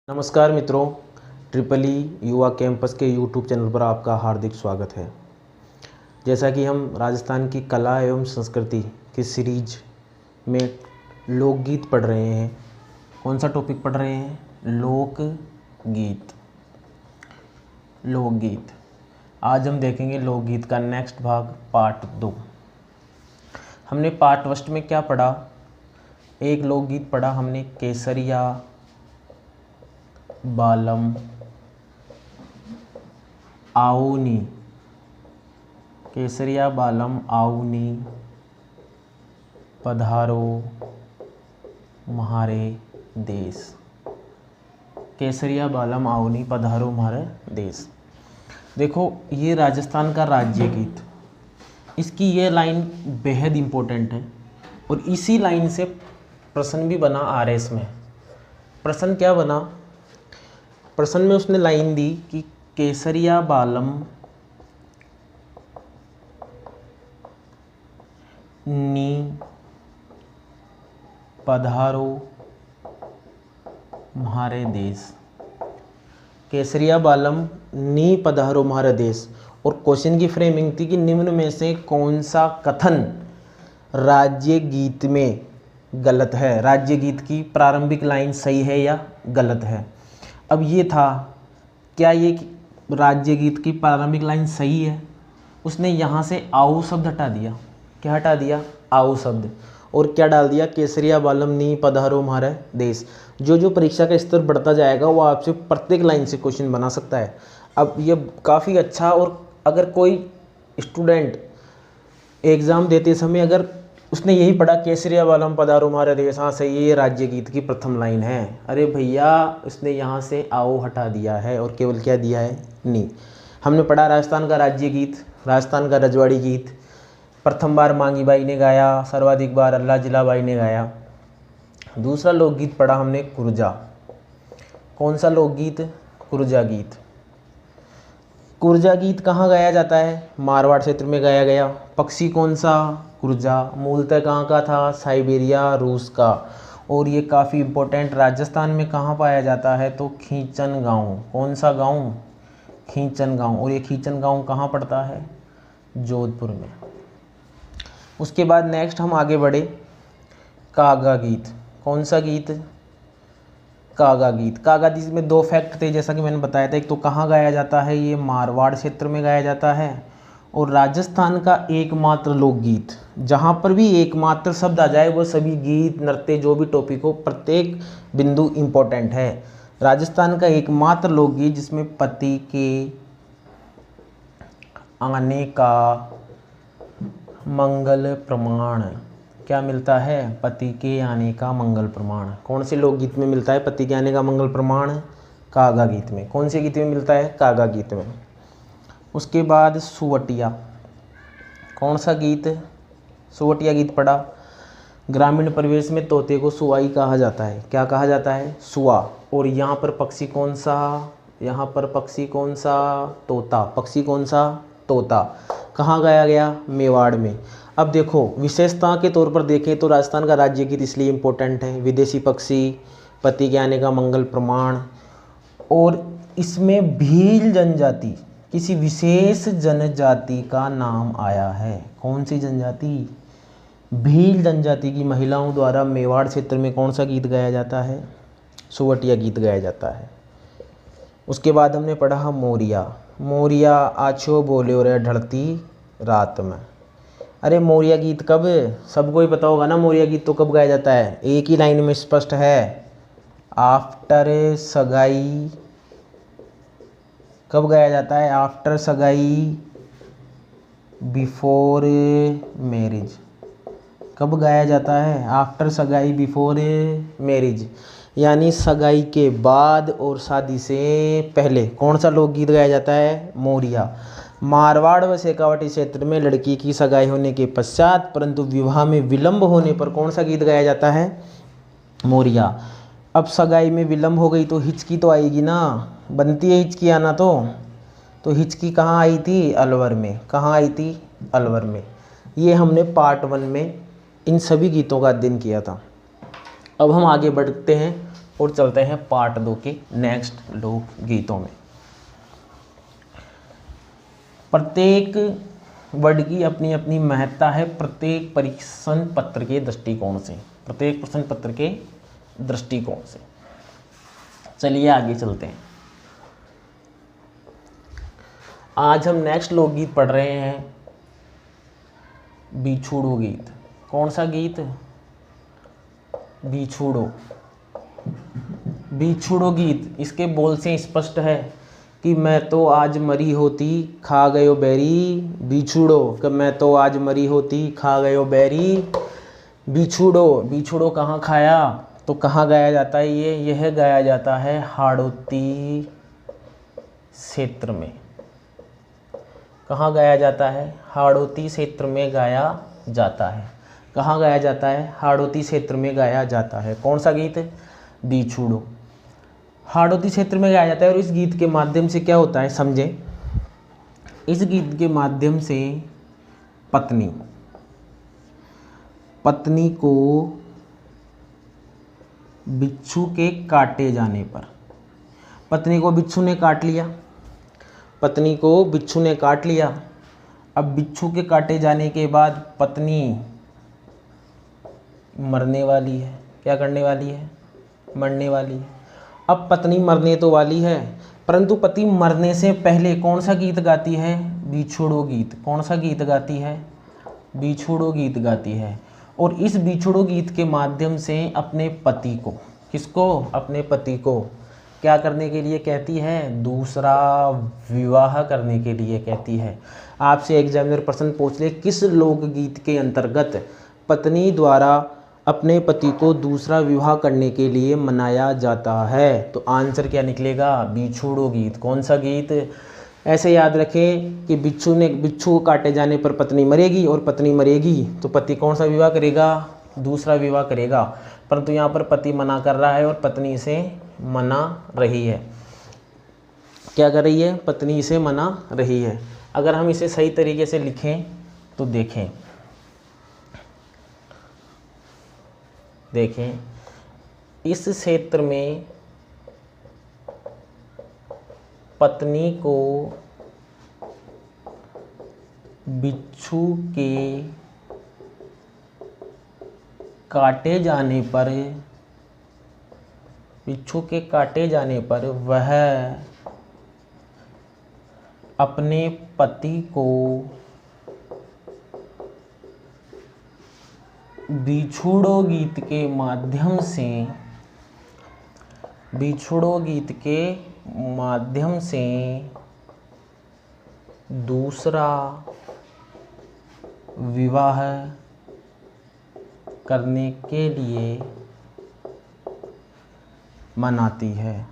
नमस्कार मित्रों, triple E युवा कैंपस के यूट्यूब चैनल पर आपका हार्दिक स्वागत है। जैसा कि हम राजस्थान की कला एवं संस्कृति की सीरीज में लोकगीत पढ़ रहे हैं। कौन सा टॉपिक पढ़ रहे हैं? लोकगीत। लोकगीत आज हम देखेंगे लोकगीत का नेक्स्ट भाग पार्ट 2। हमने पार्ट 1 में क्या पढ़ा? एक लोकगीत पढ़ा हमने, केसरिया बालम आऊनी। केसरिया बालम आऊनी पधारो म्हारे देश। केसरिया बालम आऊनी पधारो म्हारे देश। देखो, ये राजस्थान का राज्य गीत, इसकी ये लाइन बेहद इम्पोर्टेंट है और इसी लाइन से प्रश्न भी बना आरएस में। प्रश्न क्या बना? प्रश्न में उसने लाइन दी कि केसरिया बालम नी पधारो म्हारे देश। केसरिया बालम नी पधारो म्हारे देश। और क्वेश्चन की फ्रेमिंग थी कि निम्न में से कौन सा कथन राज्य गीत में गलत है? राज्य गीत की प्रारंभिक लाइन सही है या गलत है? अब ये था, क्या ये राज्य गीत की प्रारंभिक लाइन सही है? उसने यहाँ से आओ शब्द हटा दिया। क्या हटा दिया? आओ शब्द। और क्या डाल दिया? केसरिया बालम नी पधारो म्हारे देश। जो परीक्षा का स्तर बढ़ता जाएगा वो आपसे प्रत्येक लाइन से क्वेश्चन बना सकता है। अब ये काफ़ी अच्छा, और अगर कोई स्टूडेंट एग्ज़ाम देते समय अगर उसने यही पढ़ा केसरिया बालम पधारो म्हारे देश, हाँ सही है, ये राज्य गीत की प्रथम लाइन है। अरे भैया, उसने यहाँ से आओ हटा दिया है और केवल क्या दिया है? नी। हमने पढ़ा राजस्थान का राज्य गीत, राजस्थान का रजवाड़ी गीत प्रथम बार मांगी बाई ने गाया, सर्वाधिक बार अल्लाह जिला बाई ने गाया। दूसरा लोकगीत पढ़ा हमने कुरजा। कौन सा लोकगीत? कुरजा गीत। कुरजा गीत कहाँ गाया जाता है? मारवाड़ क्षेत्र में गाया गया। पक्षी कौन सा? कुरजा। मूलतः कहाँ का था? साइबेरिया, रूस का। और ये काफ़ी इम्पोर्टेंट, राजस्थान में कहाँ पाया जाता है? तो खींचन गांव। कौन सा गांव? खींचन गांव। और ये खींचन गांव कहाँ पड़ता है? जोधपुर में। उसके बाद नेक्स्ट हम आगे बढ़े, कागा गीत। कौन सा गीत? कागा गीत। कागा गीत में दो फैक्ट थे, जैसा कि मैंने बताया था। एक तो कहाँ गाया जाता है? ये मारवाड़ क्षेत्र में गाया जाता है। और राजस्थान का एकमात्र लोकगीत, जहाँ पर भी एकमात्र शब्द आ जाए वो सभी गीत, नृत्य, जो भी टॉपिक हो, प्रत्येक बिंदु इम्पोर्टेंट है। राजस्थान का एकमात्र लोकगीत जिसमें पति के आने का मंगल प्रमाण क्या मिलता है? पति के आने का मंगल प्रमाण। कौन से लोकगीत में मिलता है पति के आने का मंगल प्रमाण? कागा गीत में। कौन से गीत में मिलता है? कागा गीत में। उसके बाद सुवटिया। कौन सा गीत? सुवटिया गीत पढ़ा। ग्रामीण परिवेश में तोते को सुवाई कहा जाता है। क्या कहा जाता है? सुआ। और यहाँ पर पक्षी कौन सा? यहाँ पर पक्षी कौन सा? तोता। पक्षी कौन सा? तोता। कहाँ गाया गया? मेवाड़ में। अब देखो, विशेषता के तौर पर देखें तो राजस्थान का राज्य गीत इसलिए इम्पोर्टेंट है, विदेशी पक्षी, पति के आने का मंगल प्रमाण, और इसमें भील जनजाति, किसी विशेष जनजाति का नाम आया है। कौन सी जनजाति? भील जनजाति की महिलाओं द्वारा मेवाड़ क्षेत्र में कौन सा गीत गाया जाता है? सुवटिया गीत गाया जाता है। उसके बाद हमने पढ़ा मोरिया। मोरिया आछो बोले रे ढलती रात में। अरे मोरिया गीत कब? सबको ही पता होगा ना, मोरिया गीत तो कब गाया जाता है? एक ही लाइन में स्पष्ट है, आफ्टर सगाई। कब गाया जाता है? आफ्टर सगाई, बिफोर मैरिज। कब गाया जाता है? आफ्टर सगाई, बिफोर मैरिज, यानी सगाई के बाद और शादी से पहले। कौन सा लोकगीत गाया जाता है? मोरिया। मारवाड़ व शेखावाटी क्षेत्र में लड़की की सगाई होने के पश्चात परंतु विवाह में विलंब होने पर कौन सा गीत गाया जाता है? मोरिया। अब सगाई में विलंब हो गई तो हिचकी तो आएगी ना, बनती है हिचकी आना। तो हिचकी कहाँ आई थी? अलवर में। कहाँ आई थी? अलवर में। ये हमने पार्ट 1 में इन सभी गीतों का अध्ययन किया था। अब हम आगे बढ़ते हैं और चलते हैं पार्ट 2 के नेक्स्ट लोकगीतों में। प्रत्येक वर्ड की अपनी अपनी महत्ता है प्रत्येक परीक्षण पत्र के दृष्टिकोण से, प्रत्येक प्रश्न पत्र के दृष्टिकोण से। चलिए आगे चलते हैं। आज हम नेक्स्ट लोकगीत पढ़ रहे हैं बिछुड़ो गीत। कौन सा गीत? बिछुड़ो। बिछुड़ो गीत, इसके बोल से स्पष्ट है कि मैं तो आज मरी होती खा गयो बैरी बिछुड़ो, कि मैं तो आज मरी होती खा गयो बैरी बिछुड़ो। बिछुड़ो कहाँ खाया? तो कहाँ गाया जाता है यह गाया जाता है हाड़ौती क्षेत्र में। कहाँ गाया जाता है? हाड़ौती क्षेत्र में गाया जाता है। कहाँ गाया जाता है? हाड़ौती क्षेत्र में गाया जाता है। कौन सा गीत? बिछुड़ो। हाड़ौती क्षेत्र में गाया जाता है। और इस गीत के माध्यम से क्या होता है समझें। इस गीत के माध्यम से पत्नी को बिच्छू के काटे जाने पर, पत्नी को बिच्छू ने काट लिया, पत्नी को बिच्छू ने काट लिया। अब बिच्छू के काटे जाने के बाद पत्नी मरने वाली है। क्या करने वाली है? मरने वाली है। अब पत्नी मरने तो वाली है, परंतु पति मरने से पहले कौन सा गीत गाती है? बिछुड़ो गीत। कौन सा गीत गाती है? बिछुड़ो गीत गाती है। और इस बिछुड़ो गीत के माध्यम से अपने पति को, किसको? अपने पति को क्या करने के लिए कहती है? दूसरा विवाह करने के लिए कहती है। आपसे एग्जामिनर प्रश्न पूछ ले किस लोकगीत के अंतर्गत पत्नी द्वारा अपने पति को दूसरा विवाह करने के लिए मनाया जाता है? तो आंसर क्या निकलेगा? बिछुड़ो गीत। कौन सा गीत? ऐसे याद रखें कि बिच्छू काटे जाने पर पत्नी मरेगी, और पत्नी मरेगी तो पति कौन सा विवाह करेगा? दूसरा विवाह करेगा। परंतु यहाँ पर पति मना कर रहा है और पत्नी इसे मना रही है। क्या कर रही है? पत्नी इसे मना रही है। अगर हम इसे सही तरीके से लिखें तो देखें इस क्षेत्र में पत्नी को बिच्छू के काटे जाने पर वह अपने पति को बिछुड़ो गीत के माध्यम से दूसरा विवाह करने के लिए मनाती है।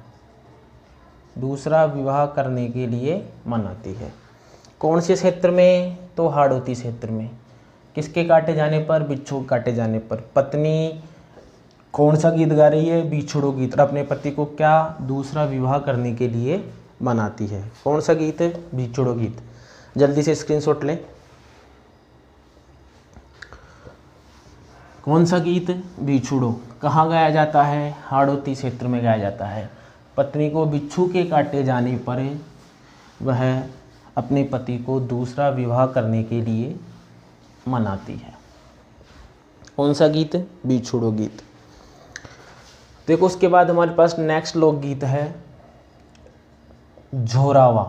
दूसरा विवाह करने के लिए मनाती है। कौन से क्षेत्र में? तो हाड़ौती क्षेत्र में। किसके काटे जाने पर? बिच्छू काटे जाने पर। पत्नी कौन सा गीत गा रही है? बिछुड़ो गीत। अपने पति को क्या? दूसरा विवाह करने के लिए मनाती है। कौन सा गीत है? बिछुड़ो गीत। जल्दी से स्क्रीनशॉट लें। कौन सा गीत? बिछुड़ो। कहाँ गाया जाता है? हाड़ौती क्षेत्र में गाया जाता है। पत्नी को बिच्छू के काटे जाने पर वह अपने पति को दूसरा विवाह करने के लिए मनाती है। कौन सा गीत? बिछुड़ो गीत। देखो उसके बाद हमारे पास नेक्स्ट लोकगीत है झोरावा।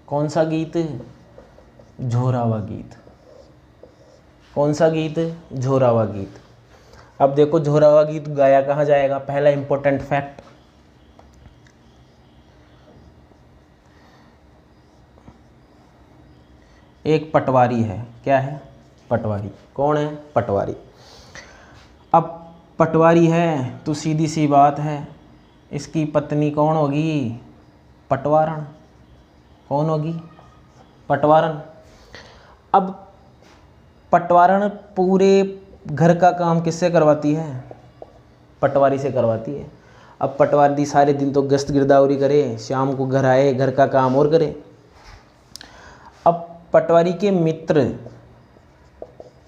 कौन सा गीत? झोरावा गीत। कौन सा गीत? झोरावा गीत। अब देखो झोरावा गीत गाया कहाँ जाएगा? पहला इंपॉर्टेंट फैक्ट, एक पटवारी है। क्या है? पटवारी। कौन है? पटवारी। अब पटवारी है तो सीधी सी बात है, इसकी पत्नी कौन होगी? पटवारन। कौन होगी? पटवारन। अब पटवारन पूरे घर का काम किससे करवाती है? पटवारी से करवाती है। अब पटवारी सारे दिन तो गश्त गिरदावरी करे, शाम को घर आए, घर का काम और करे। अब पटवारी के मित्र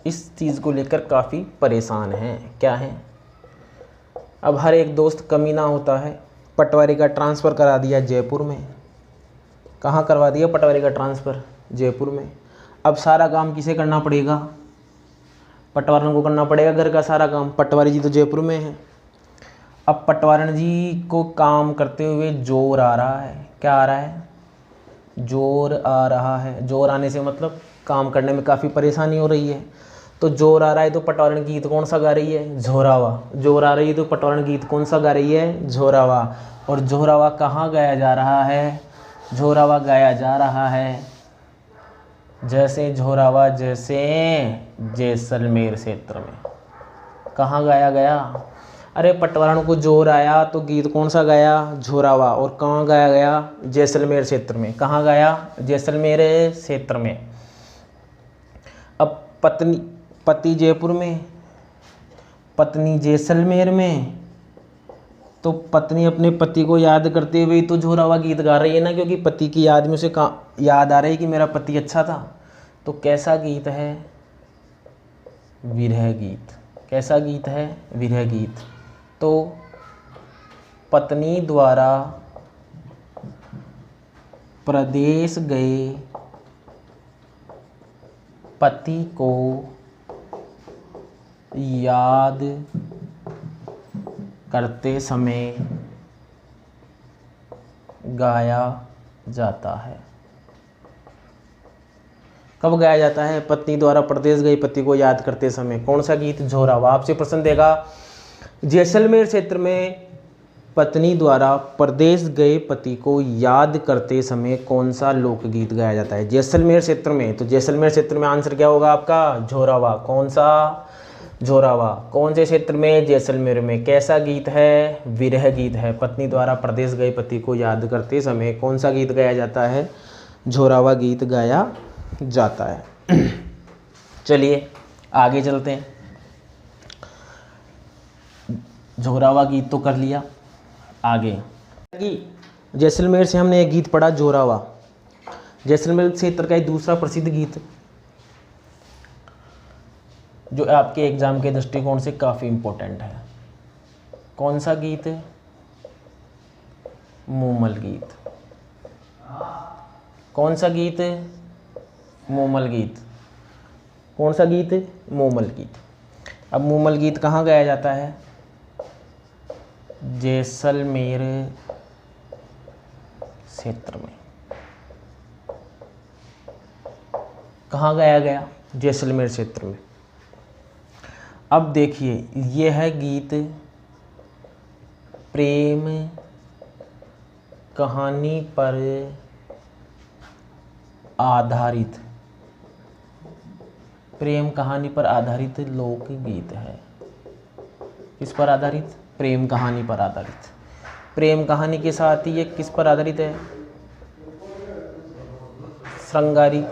इस चीज़ को लेकर काफ़ी परेशान हैं। क्या है? अब हर एक दोस्त कमीना होता है, पटवारी का ट्रांसफ़र करा दिया जयपुर में। कहाँ करवा दिया पटवारी का ट्रांसफ़र? जयपुर में। अब सारा काम किसे करना पड़ेगा? पटवारन को करना पड़ेगा घर का सारा काम। पटवारी जी तो जयपुर में है। अब पटवारन जी को काम करते हुए जोर आ रहा है। क्या आ रहा है? जोर आ रहा है। जोर आने से मतलब काम करने में काफ़ी परेशानी हो रही है। तो जोर आ रहा है तो पटवारन गीत कौन सा गा रही है? झोरावा। जोर आ रही है तो पटवारन गीत कौन सा गा रही है? झोरावा। और झोरावा कहाँ गाया जा रहा है? झोरावा गाया जा रहा है जैसे झोरावा जैसे जैसलमेर क्षेत्र में। कहाँ गाया गया? अरे पटवारन को जोर आया तो गीत कौन सा गाया? झोरावा। और कहाँ गाया गया? जैसलमेर क्षेत्र में। कहाँ गाया? जैसलमेर क्षेत्र में। अब पति जयपुर में, पत्नी जैसलमेर में, तो पत्नी अपने पति को याद करते हुए तो झोरावा गीत गा रही है ना, क्योंकि पति की याद में उसे याद आ रही है कि मेरा पति अच्छा था। तो कैसा गीत है? विरह गीत। कैसा गीत है? विरह गीत। तो पत्नी द्वारा प्रदेश गए पति को याद करते समय गाया जाता है। कब गाया जाता है? पत्नी द्वारा प्रदेश गई पति को याद करते समय। कौन सा गीत? झोरावा। आपसे प्रश्न देगा जैसलमेर क्षेत्र में पत्नी द्वारा प्रदेश गए पति को याद करते समय कौन सा लोकगीत गाया जाता है? जैसलमेर क्षेत्र में। तो जैसलमेर क्षेत्र में आंसर क्या होगा आपका? झोरावा। कौन सा? झोरावा। कौन से क्षेत्र में? जैसलमेर में। कैसा गीत है? विरह गीत है। पत्नी द्वारा प्रदेश गए पति को याद करते समय कौन सा गीत गाया जाता है? झोरावा गीत गाया जाता है। चलिए आगे चलते हैं। झोरावा गीत तो कर लिया। आगे जैसलमेर से हमने एक गीत पढ़ा झोरावा। जैसलमेर क्षेत्र का एक दूसरा प्रसिद्ध गीत जो आपके एग्जाम के दृष्टिकोण से काफ़ी इम्पोर्टेंट है। कौन सा गीत? मूमल गीत। कौन सा गीत? मूमल गीत। कौन सा गीत? मूमल गीत। अब मूमल गीत कहाँ गाया जाता है? जैसलमेर क्षेत्र में। कहाँ गाया गया? जैसलमेर क्षेत्र में। अब देखिए ये है गीत प्रेम कहानी पर आधारित। प्रेम कहानी पर आधारित लोकगीत है। किस पर आधारित? प्रेम कहानी पर आधारित। प्रेम कहानी के साथ ही ये किस पर आधारित है? श्रृंगारिक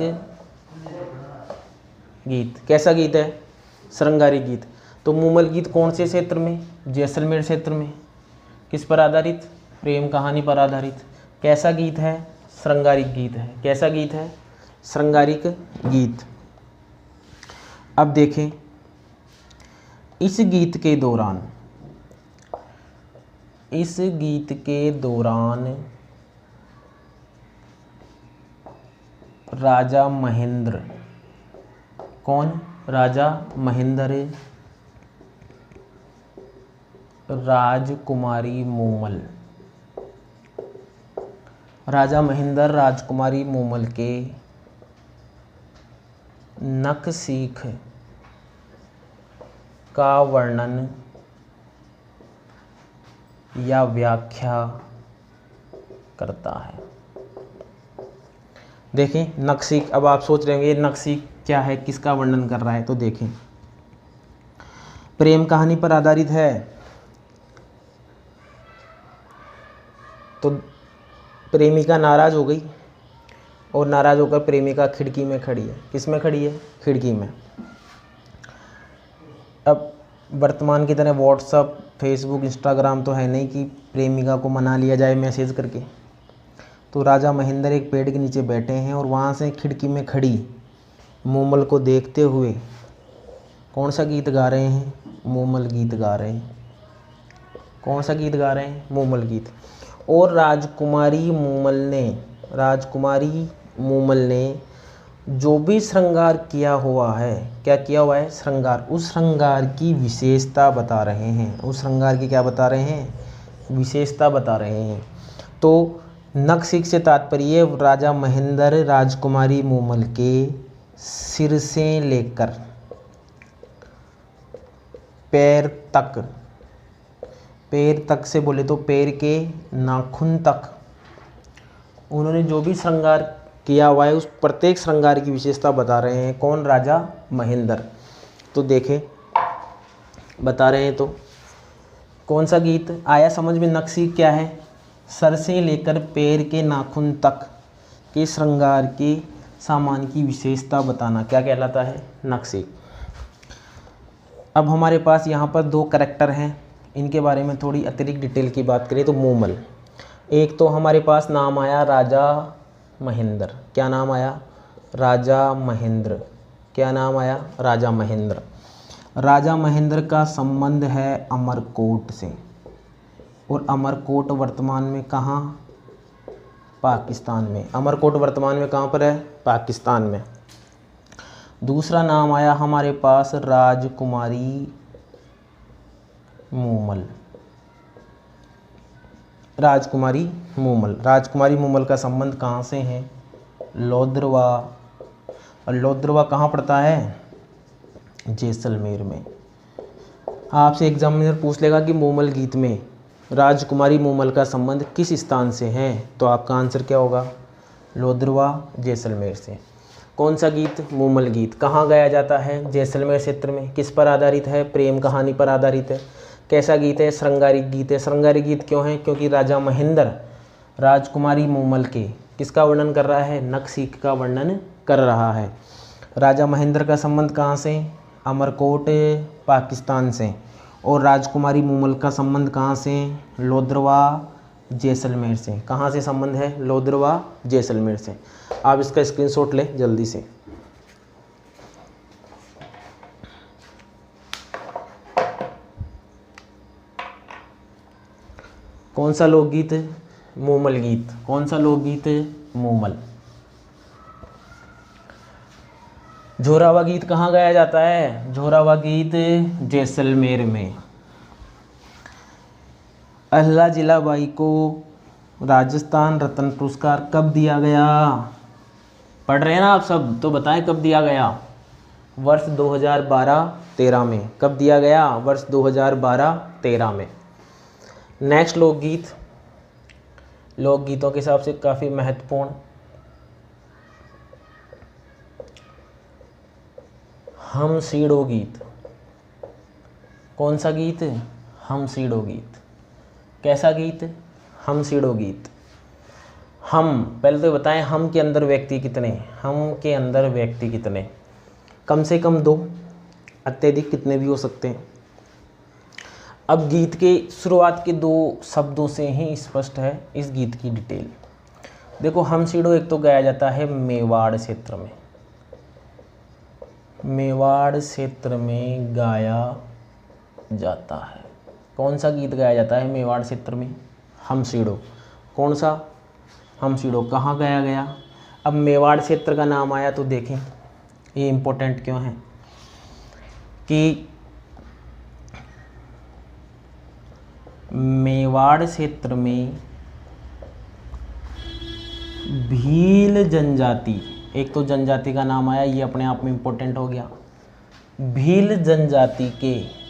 गीत। कैसा गीत है? श्रृंगारिक गीत। तो मूमल गीत कौन से क्षेत्र में? जैसलमेर क्षेत्र में। किस पर आधारित? प्रेम कहानी पर आधारित। कैसा गीत है? श्रृंगारिक गीत है। कैसा गीत है? श्रृंगारिक गीत। अब देखें इस गीत के दौरान राजा महेंद्र। कौन? राजा महेंद्र राजकुमारी मूमल। राजा महेंद्र राजकुमारी मूमल के नखसीख का वर्णन या व्याख्या करता है। देखें नखसीख। अब आप सोच रहे होंगे नखसीख क्या है, किसका वर्णन कर रहा है? तो देखें प्रेम कहानी पर आधारित है तो प्रेमिका नाराज हो गई और नाराज होकर प्रेमिका खिड़की में खड़ी है। किस में खड़ी है? खिड़की में। अब वर्तमान की तरह व्हाट्सअप, फेसबुक, इंस्टाग्राम तो है नहीं कि प्रेमिका को मना लिया जाए मैसेज करके। तो राजा महेंद्र एक पेड़ के नीचे बैठे हैं और वहाँ से खिड़की में खड़ी मूमल को देखते हुए कौन सा गीत गा रहे हैं? मूमल गीत गा रहे हैं। कौन सा गीत गा रहे हैं? मूमल गीत। और राजकुमारी मूमल ने जो भी श्रृंगार किया हुआ है, क्या किया हुआ है? श्रृंगार। उस श्रृंगार की विशेषता बता रहे हैं। उस श्रृंगार की क्या बता रहे हैं? विशेषता बता रहे हैं। तो नखशिख से तात्पर्य राजा महेंद्र राजकुमारी मूमल के सिर से लेकर पैर तक से बोले तो पैर के नाखून तक उन्होंने जो भी श्रृंगार किया हुआ है, उस प्रत्येक श्रृंगार की विशेषता बता रहे हैं। कौन? राजा महेंद्र। तो देखें, बता रहे हैं। तो कौन सा गीत आया समझ में? नखशिख क्या है? सर से लेकर पैर के नाखून तक के श्रृंगार के सामान की विशेषता बताना क्या कहलाता है? नखशिख। अब हमारे पास यहाँ पर दो करैक्टर हैं, इनके बारे में थोड़ी अतिरिक्त डिटेल की बात करें तो मूमल। एक तो हमारे पास नाम आया राजा महेंद्र। क्या नाम आया? राजा महेंद्र। क्या नाम आया? राजा महेंद्र। राजा महेंद्र का संबंध है अमरकोट से, और अमरकोट वर्तमान में कहाँ? पाकिस्तान में। अमरकोट वर्तमान में कहाँ पर है? पाकिस्तान में। दूसरा नाम आया हमारे पास राजकुमारी मूमल। राजकुमारी मूमल का संबंध कहाँ से है? लोद्रवा। और लोद्रवा कहाँ पड़ता है? जैसलमेर में। आपसे एग्जामिनर पूछ लेगा कि मूमल गीत में राजकुमारी मूमल का संबंध किस स्थान से है, तो आपका आंसर क्या होगा? लोद्रवा, जैसलमेर से। कौन सा गीत? मूमल गीत। कहाँ गाया जाता है? जैसलमेर क्षेत्र में। किस पर आधारित है? प्रेम कहानी पर आधारित है। कैसा गीत है? श्रृंगारिक गीत है। श्रृंगारिक गीत क्यों है? क्योंकि राजा महेंद्र राजकुमारी मूमल के किसका वर्णन कर रहा है? नखशिख का वर्णन कर रहा है। राजा महेंद्र का संबंध कहाँ से? अमरकोट, पाकिस्तान से। और राजकुमारी मूमल का संबंध कहाँ से? लोद्रवा, जैसलमेर से। कहाँ से संबंध है? लोद्रवा, जैसलमेर से। आप इसका स्क्रीनशॉट लें जल्दी से। कौन सा लोकगीत? मूमल गीत। कौन सा लोकगीत? मूमल। जोरावा गीत कहाँ गाया जाता है? जोरावा गीत जैसलमेर में। अहिल्या जिलाबाई को राजस्थान रत्न पुरस्कार कब दिया गया? पढ़ रहे हैं ना आप सब, तो बताएं कब दिया गया? वर्ष 2012-13 में। कब दिया गया? वर्ष 2012-13 में। नेक्स्ट लोकगीत, लोकगीतों के हिसाब से काफ़ी महत्वपूर्ण, हमसीड़ो गीत। कौन सा गीत? हमसीड़ो गीत। कैसा गीत? हमसीड़ो गीत। हम, पहले तो बताएं हम के अंदर व्यक्ति कितने? हम के अंदर व्यक्ति कितने? कम से कम 2, अत्यधिक कितने भी हो सकते हैं। अब गीत के शुरुआत के 2 शब्दों से ही स्पष्ट है इस गीत की डिटेल। देखो, हमसीड़ो एक तो गाया जाता है मेवाड़ क्षेत्र में। मेवाड़ क्षेत्र में गाया जाता है। कौन सा गीत गाया जाता है मेवाड़ क्षेत्र में? हमसीड़ो। कौन सा? हमसीड़ो। कहाँ गाया गया? अब मेवाड़ क्षेत्र का नाम आया तो देखें ये इम्पोर्टेंट क्यों है कि मेवाड़ क्षेत्र में भील जनजाति, एक तो जनजाति का नाम आया, ये अपने आप में इम्पोर्टेंट हो गया। भील जनजाति के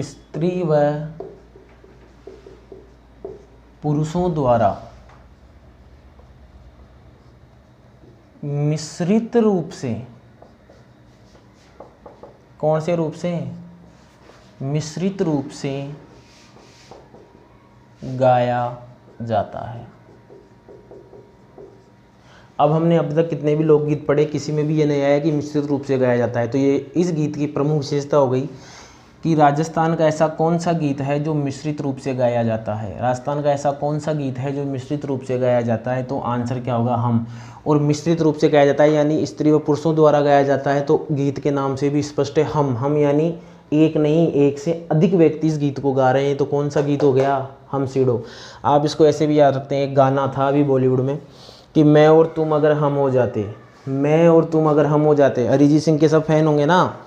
स्त्री व पुरुषों द्वारा मिश्रित रूप से, कौन से रूप से? मिश्रित रूप से गाया जाता है। अब हमने अब तक कितने भी लोकगीत पढ़े, किसी में भी ये नहीं आया कि मिश्रित रूप से गाया जाता है। तो ये इस गीत की प्रमुख विशेषता हो गई कि राजस्थान का ऐसा कौन सा गीत है जो मिश्रित रूप से गाया जाता है। राजस्थान का ऐसा कौन सा गीत है जो मिश्रित रूप से गाया जाता है, तो आंसर क्या होगा? हम। और मिश्रित रूप से गाया जाता है यानी स्त्री व पुरुषों द्वारा गाया जाता है, तो गीत के नाम से भी स्पष्ट है हम यानी एक नहीं, एक से अधिक व्यक्ति इस गीत को गा रहे हैं, तो कौन सा गीत हो गया? हमसीडो। आप इसको ऐसे भी याद रखते हैं, एक गाना था अभी बॉलीवुड में कि मैं और तुम अगर हम हो जाते, मैं और तुम अगर हम हो जाते। अरिजीत सिंह के सब फैन होंगे ना।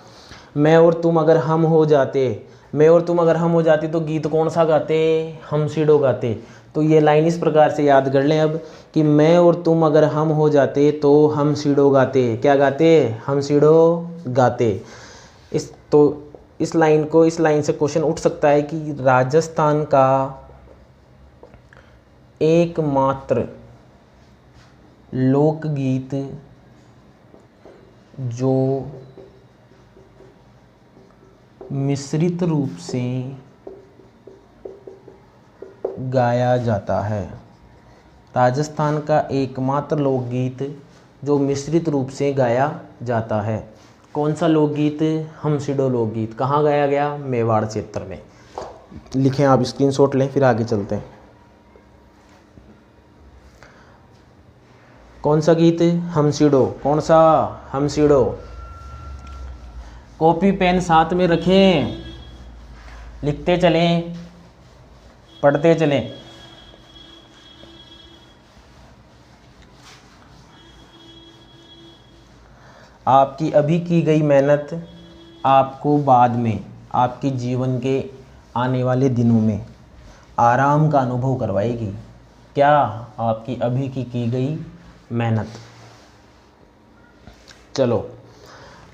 मैं और तुम अगर हम हो जाते, मैं और तुम अगर हम हो जाते, तो गीत कौन सा गाते? हमसीडो गाते। तो ये लाइन इस प्रकार से याद कर लें अब कि मैं और तुम अगर हम हो जाते तो हमसीडो गाते। क्या गाते? हमसीडो गाते। इस लाइन से क्वेश्चन उठ सकता है कि राजस्थान का एकमात्र लोकगीत जो मिश्रित रूप से गाया जाता है, राजस्थान का एकमात्र लोकगीत जो मिश्रित रूप से गाया जाता है, कौन सा लोकगीत? हमसीडो लोकगीत। कहाँ गाया गया? मेवाड़ क्षेत्र में। लिखें आप, स्क्रीनशॉट लें, फिर आगे चलते हैं। कौन सा गीत? हमसीडो। कौन सा? हमसीडो। कॉपी पेन साथ में रखें, लिखते चलें, पढ़ते चलें। आपकी अभी की गई मेहनत आपको बाद में, आपके जीवन के आने वाले दिनों में आराम का अनुभव करवाएगी। क्या? आपकी अभी की गई मेहनत। चलो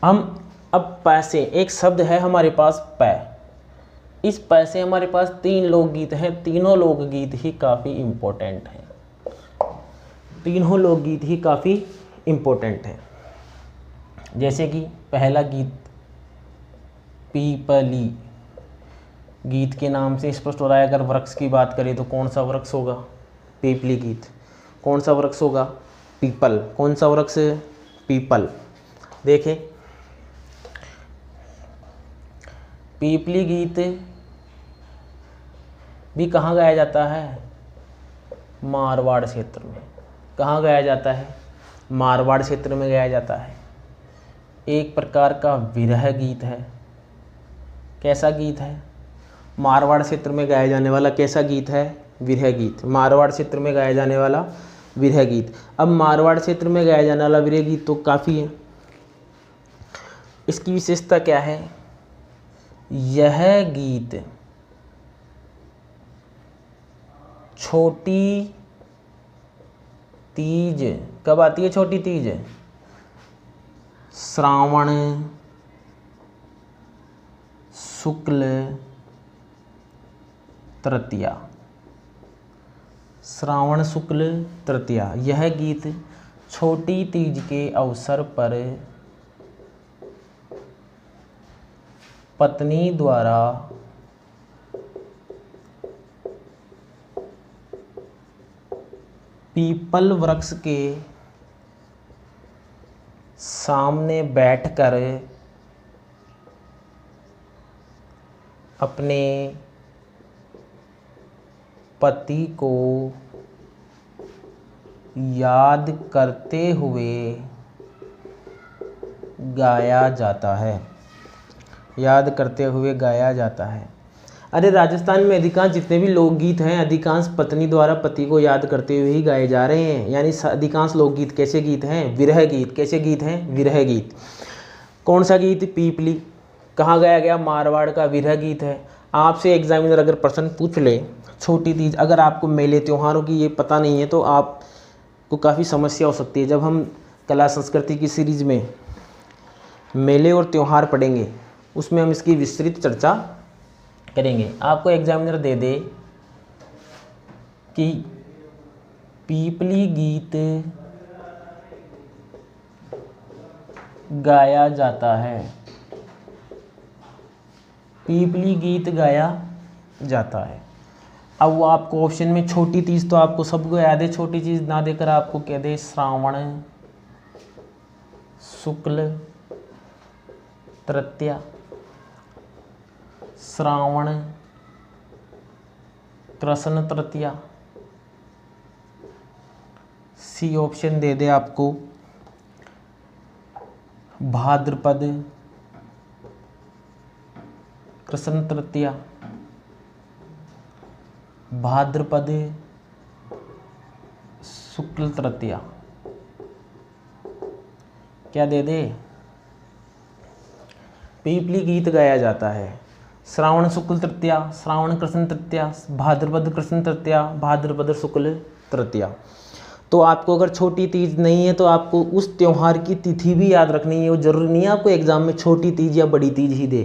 हम अब पैसे, एक शब्द है हमारे पास पै। इस पैसे हमारे पास 3 लोकगीत हैं, तीनों लोकगीत ही काफ़ी इम्पोर्टेंट हैं, तीनों लोकगीत ही काफ़ी इम्पोर्टेंट हैं। जैसे कि पहला गीत पीपली, गीत के नाम से स्पष्ट हो रहा है, अगर वृक्ष की बात करें तो कौन सा वृक्ष होगा? पीपली गीत। कौन सा वृक्ष होगा? पीपल। कौन सा वृक्ष? पीपल। देखें, पीपली गीत भी कहाँ गाया जाता है? मारवाड़ क्षेत्र में। कहाँ गाया जाता है? मारवाड़ क्षेत्र में गाया जाता है। एक प्रकार का विरह गीत है। कैसा गीत है? मारवाड़ क्षेत्र में गाया जाने वाला कैसा गीत है? विरह गीत। मारवाड़ क्षेत्र में गाया जाने वाला विरह गीत। अब मारवाड़ क्षेत्र में गाया जाने वाला विरह गीत तो काफ़ी है। इसकी विशेषता क्या है? यह गीत छोटी तीज, कब आती है छोटी तीज? श्रावण शुक्ल तृतीया। श्रावण शुक्ल तृतीया। यह गीत छोटी तीज के अवसर पर पत्नी द्वारा पीपल वृक्ष के सामने बैठकर अपने पति को याद करते हुए गाया जाता है। याद करते हुए गाया जाता है। अरे राजस्थान में अधिकांश जितने भी लोकगीत हैं, अधिकांश पत्नी द्वारा पति को याद करते हुए ही गाए जा रहे हैं। यानी अधिकांश लोकगीत कैसे गीत हैं? विरह गीत। कैसे गीत हैं? विरह गीत। कौन सा गीत? पीपली। कहाँ गाया गया? मारवाड़ का विरह गीत है। आपसे एग्जामिनर अगर प्रश्न पूछ ले छोटी तीज, अगर आपको मेले त्योहारों की ये पता नहीं है तो आपको काफ़ी समस्या हो सकती है। जब हम कला संस्कृति की सीरीज में मेले और त्यौहार पढ़ेंगे उसमें हम इसकी विस्तृत चर्चा करेंगे। आपको एग्जामिनर दे दे कि पीपली गीत गाया जाता है, पीपली गीत गाया जाता है। अब वो आपको ऑप्शन में छोटी तीज तो आपको सबको याद है, छोटी चीज ना देकर आपको कह दे श्रावण शुक्ल तृतीया, श्रावण कृष्ण तृतीया। सी ऑप्शन दे दे आपको भाद्रपद कृष्ण तृतीया, भाद्रपद शुक्ल तृतीया, क्या दे दे, पीपली गीत गाया जाता है। श्रावण शुक्ल तृतीया, श्रावण कृष्ण तृतीया, भाद्रपद कृष्ण तृतीया, भाद्रपद शुक्ल तृतीया। तो आपको अगर छोटी तीज नहीं है तो आपको उस त्यौहार की तिथि भी याद रखनी है। वो जरूरी नहीं है आपको एग्जाम में छोटी तीज या बड़ी तीज ही दे,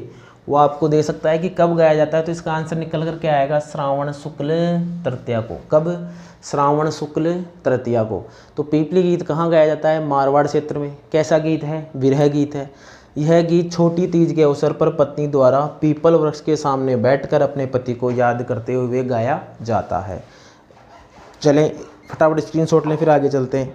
वो आपको दे सकता है कि कब गाया जाता है। तो इसका आंसर निकल कर क्या आएगा, श्रावण शुक्ल तृतीया को। कब, श्रावण शुक्ल तृतीया को। तो पीपली गीत कहाँ गाया जाता है, मारवाड़ क्षेत्र में। कैसा गीत है, विरह गीत है। यह गीत छोटी तीज के अवसर पर पत्नी द्वारा पीपल वृक्ष के सामने बैठकर अपने पति को याद करते हुए गाया जाता है। चलें फटाफट स्क्रीनशॉट लें, फिर आगे चलते हैं।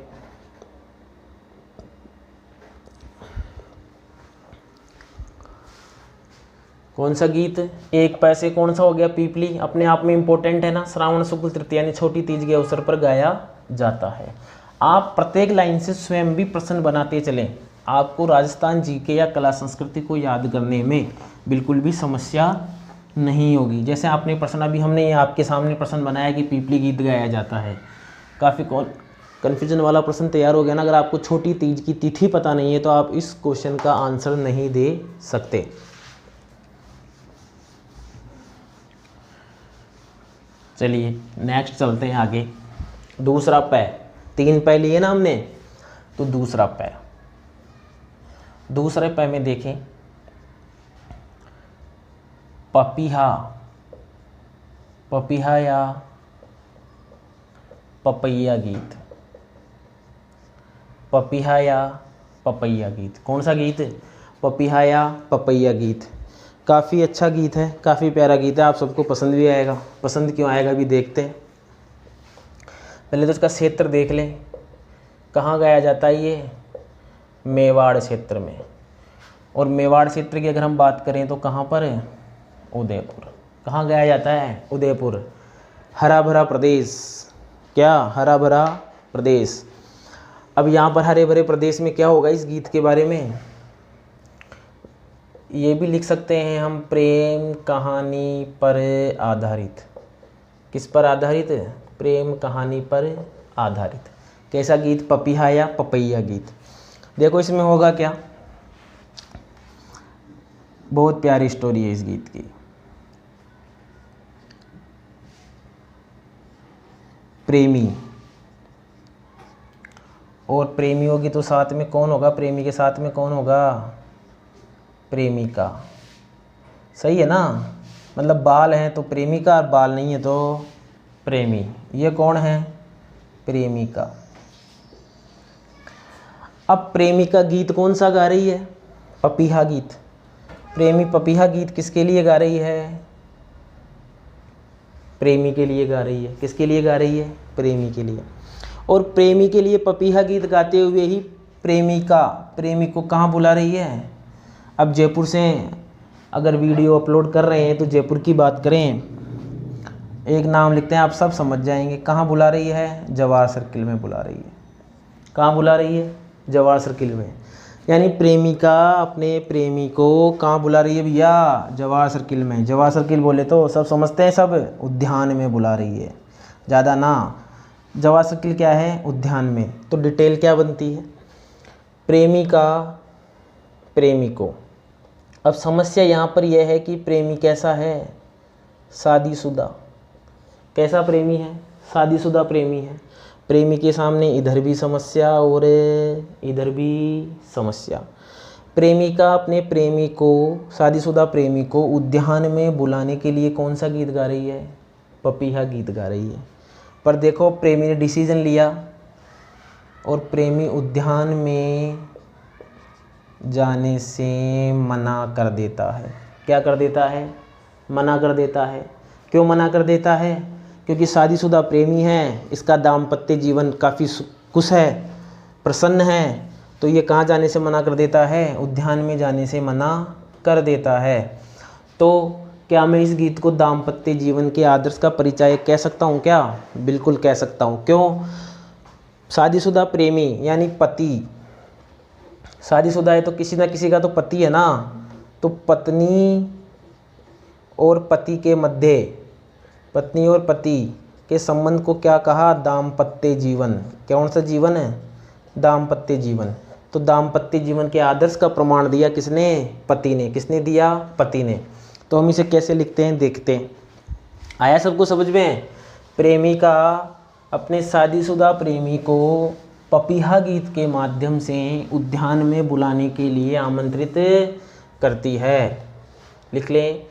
कौन सा गीत, एक पैसे कौन सा हो गया, पीपली, अपने आप में इंपॉर्टेंट है ना। श्रावण शुक्ल तृतीया यानी छोटी तीज के अवसर पर गाया जाता है। आप प्रत्येक लाइन से स्वयं भी प्रश्न बनाते चलें, आपको राजस्थान जीके या कला संस्कृति को याद करने में बिल्कुल भी समस्या नहीं होगी। जैसे आपने प्रश्न, अभी हमने ये आपके सामने प्रश्न बनाया कि पीपली गीत गाया जाता है, काफ़ी कन्फ्यूजन वाला प्रश्न तैयार हो गया ना। अगर आपको छोटी तीज की तिथि पता नहीं है तो आप इस क्वेश्चन का आंसर नहीं दे सकते। चलिए नेक्स्ट चलते हैं आगे। दूसरा पै, 3 पै लिए ना हमने, तो दूसरा पै, दूसरे पै में देखें, पपीहा, पपीहा या पपैया गीत, पपीहा या पपैया गीत। कौन सा गीत, पपीहा या पपैया गीत। काफ़ी अच्छा गीत है, काफ़ी प्यारा गीत है, आप सबको पसंद भी आएगा। पसंद क्यों आएगा भी देखते हैं। पहले तो इसका क्षेत्र देख लें, कहाँ गाया जाता है ये, मेवाड़ क्षेत्र में। और मेवाड़ क्षेत्र की अगर हम बात करें तो कहाँ पर है, उदयपुर। कहाँ गाया जाता है, उदयपुर। हरा भरा प्रदेश, क्या, हरा भरा प्रदेश। अब यहाँ पर हरे भरे प्रदेश में क्या होगा, इस गीत के बारे में ये भी लिख सकते हैं हम, प्रेम कहानी पर आधारित। किस पर आधारित, प्रेम कहानी पर आधारित। कैसा गीत, पपीहा या पपैया गीत। देखो इसमें होगा क्या, बहुत प्यारी स्टोरी है इस गीत की। प्रेमी और प्रेमी होगी तो साथ में कौन होगा, प्रेमी के साथ में कौन होगा, प्रेमिका। सही है ना, मतलब बाल हैं तो प्रेमिका, और बाल नहीं है तो प्रेमी। ये कौन है, प्रेमिका। अब प्रेमिका गीत कौन सा गा रही है, पपीहा गीत। प्रेमी पपीहा गीत किसके लिए गा रही है, प्रेमी के लिए गा रही है। किसके लिए गा रही है, प्रेमी के लिए। और प्रेमी के लिए पपीहा गीत गाते हुए ही प्रेमिका प्रेमी को कहाँ बुला रही है। अब जयपुर से अगर वीडियो अपलोड कर रहे हैं तो जयपुर की बात करें, एक नाम लिखते हैं, आप सब समझ जाएंगे। कहाँ बुला रही है, जवाहर सर्किल में बुला रही है। कहाँ बुला रही है, जवाहर सर्किल में। यानी प्रेमिका अपने प्रेमी को कहाँ बुला रही है भैया, जवाहर सर्किल में। जवाहर सर्किल बोले तो सब समझते हैं, सब उद्यान में बुला रही है, ज़्यादा ना। जवाहर सर्किल क्या है, उद्यान में। तो डिटेल क्या बनती है, प्रेमिका प्रेमी को। अब समस्या यहाँ पर यह है कि प्रेमी कैसा है, शादीशुदा। कैसा प्रेमी है, शादीशुदा प्रेमी है। प्रेमी के सामने इधर भी समस्या और इधर भी समस्या। प्रेमिका अपने प्रेमी को, शादीशुदा प्रेमी को उद्यान में बुलाने के लिए कौन सा गीत गा रही है, पपीहा गीत गा रही है। पर देखो प्रेमी ने डिसीजन लिया और प्रेमी उद्यान में जाने से मना कर देता है। क्या कर देता है, मना कर देता है। क्यों मना कर देता है, क्योंकि शादीशुदा प्रेमी है, इसका दाम्पत्य जीवन काफ़ी खुश है, प्रसन्न है। तो ये कहाँ जाने से मना कर देता है, उद्यान में जाने से मना कर देता है। तो क्या मैं इस गीत को दाम्पत्य जीवन के आदर्श का परिचय कह सकता हूँ क्या, बिल्कुल कह सकता हूँ। क्यों, शादीशुदा प्रेमी यानी पति, शादीशुदा है तो किसी ना किसी का तो पति है ना। तो पत्नी और पति के मध्य, पत्नी और पति के संबंध को क्या कहा? दाम्पत्य जीवन। कौन सा जीवन है? दाम्पत्य जीवन। तो दाम्पत्य जीवन के आदर्श का प्रमाण दिया किसने? पति ने। किसने दिया? पति ने। तो हम इसे कैसे लिखते हैं देखते हैं। आया सबको समझ में? प्रेमिका अपने शादीशुदा प्रेमी को पपीहा गीत के माध्यम से उद्यान में बुलाने के लिए आमंत्रित करती है। लिख लें,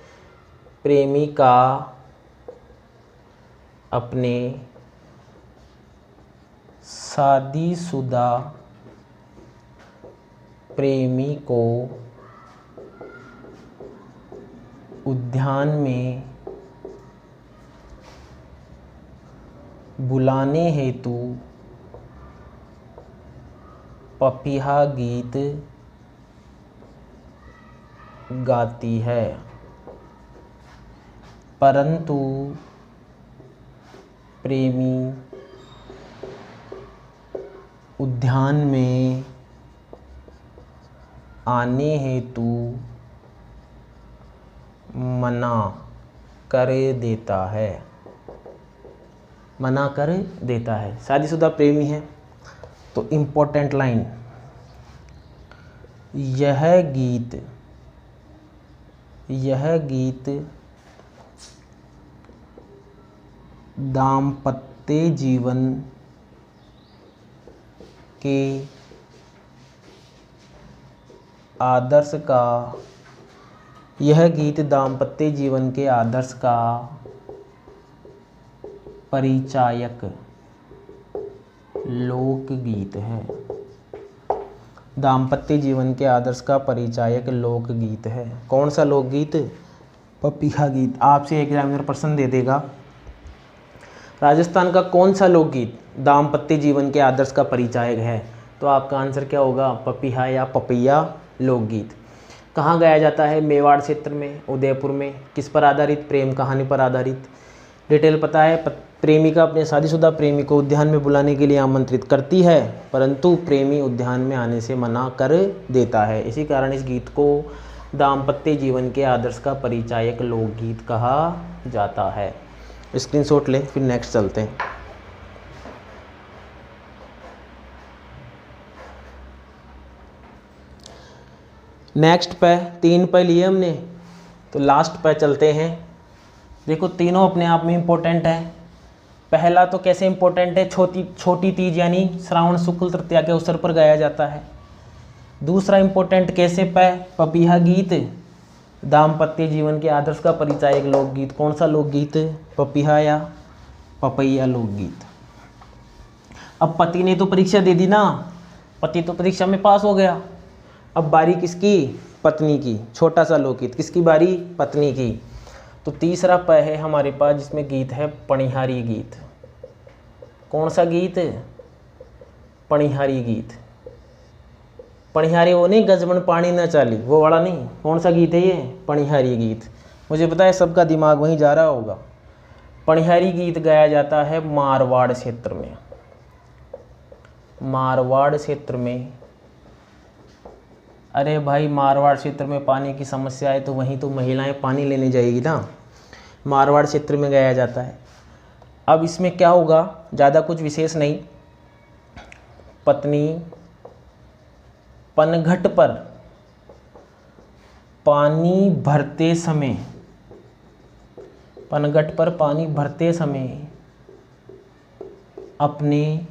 प्रेमिका अपने शादीशुदा प्रेमी को उद्यान में बुलाने हेतु पपीहा गीत गाती है, परंतु प्रेमी उद्यान में आने हेतु मना कर देता है। मना कर देता है। शादीशुदा प्रेमी है तो इम्पोर्टेंट लाइन, यह गीत दाम्पत्य जीवन के आदर्श का, यह गीत दाम्पत्य जीवन के आदर्श का परिचायक लोकगीत है। दाम्पत्य जीवन के आदर्श का परिचायक लोकगीत है। कौन सा लोकगीत? पपीहा गीत। आपसे एग्जामिनर प्रश्न दे देगा, राजस्थान का कौन सा लोकगीत दाम्पत्य जीवन के आदर्श का परिचायक है? तो आपका आंसर क्या होगा? पपीहा या पपैया लोकगीत। कहाँ गाया जाता है? मेवाड़ क्षेत्र में, उदयपुर में। किस पर आधारित? प्रेम कहानी पर आधारित। डिटेल पता है? प्रेमिका अपने शादीशुदा प्रेमी को उद्यान में बुलाने के लिए आमंत्रित करती है, परंतु प्रेमी उद्यान में आने से मना कर देता है। इसी कारण इस गीत को दाम्पत्य जीवन के आदर्श का परिचायक लोकगीत कहा जाता है। स्क्रीनशॉट लें, फिर नेक्स्ट चलते हैं। नेक्स्ट पे 3 पे लिए हमने, तो लास्ट पे चलते हैं। देखो तीनों अपने आप में इम्पोर्टेंट है। पहला तो कैसे इम्पोर्टेंट है? छोटी तीज यानी श्रावण शुक्ल तृतीया के अवसर पर गाया जाता है। दूसरा इम्पोर्टेंट कैसे पे? पपीहा गीत दाम्पत्य जीवन के आदर्श का परिचायक लोकगीत। कौन सा लोकगीत? पपीहा या पपैया लोकगीत। अब पति ने तो परीक्षा दे दी ना, पति तो परीक्षा में पास हो गया। अब बारी किसकी? पत्नी की। छोटा सा लोकगीत। किसकी बारी? पत्नी की। तो तीसरा प है हमारे पास, जिसमें गीत है पणिहारी गीत। कौन सा गीत? पणिहारी गीत। पणिहारी वो नहीं, गजबन पानी न चाली, वो वाला नहीं। कौन सा गीत है ये? पणिहारी गीत। मुझे पता है सबका दिमाग वहीं जा रहा होगा। पणिहारी गीत गाया जाता है मारवाड़ क्षेत्र में। मारवाड़ क्षेत्र में, अरे भाई मारवाड़ क्षेत्र में पानी की समस्या है तो वहीं तो महिलाएं पानी लेने जाएगी ना। मारवाड़ क्षेत्र में गाया जाता है। अब इसमें क्या होगा? ज़्यादा कुछ विशेष नहीं। पत्नी पनघट पर पानी भरते समय, पनघट पर पानी भरते समय अपने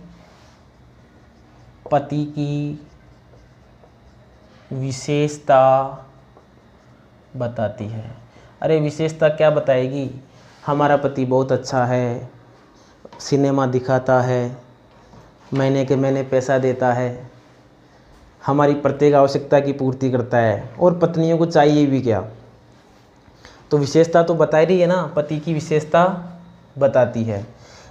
पति की विशेषता बताती है। अरे विशेषता क्या बताएगी? हमारा पति बहुत अच्छा है, सिनेमा दिखाता है, महीने के महीने पैसा देता है, हमारी प्रत्येक आवश्यकता की पूर्ति करता है, और पत्नियों को चाहिए भी क्या? तो विशेषता तो बता रही है ना, पति की विशेषता बताती है।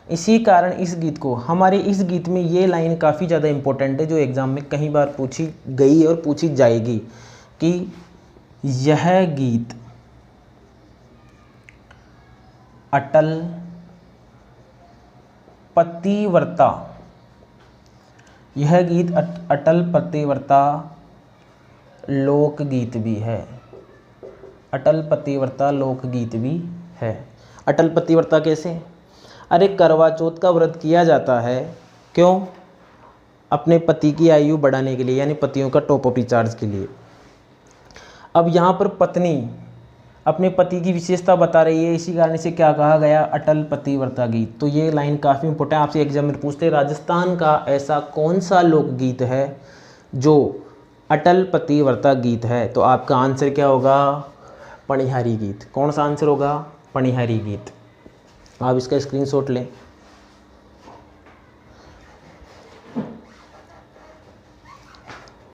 इसी कारण इस गीत को, हमारे इस गीत में ये लाइन काफ़ी ज़्यादा इम्पोर्टेंट है, जो एग्ज़ाम में कई बार पूछी गई और पूछी जाएगी, कि यह गीत अटल पतिव्रता, यह गीत अटल पतिव्रता लोकगीत भी है। अटल पतिव्रता लोकगीत भी है। अटल पतिव्रता कैसे? अरे करवा चौथ का व्रत किया जाता है, क्यों? अपने पति की आयु बढ़ाने के लिए, यानी पतियों का टॉप अप रिचार्ज के लिए। अब यहाँ पर पत्नी अपने पति की विशेषता बता रही है, इसी कारण से क्या कहा गया? अटल पतिव्रता गीत। तो ये लाइन काफ़ी इंपॉर्टेंट है, आपसे एग्जाम में पूछते हैं राजस्थान का ऐसा कौन सा लोकगीत है जो अटल पतिव्रता गीत है? तो आपका आंसर क्या होगा? पनिहारी गीत। कौन सा आंसर होगा? पनिहारी गीत। आप इसका स्क्रीनशॉट लें।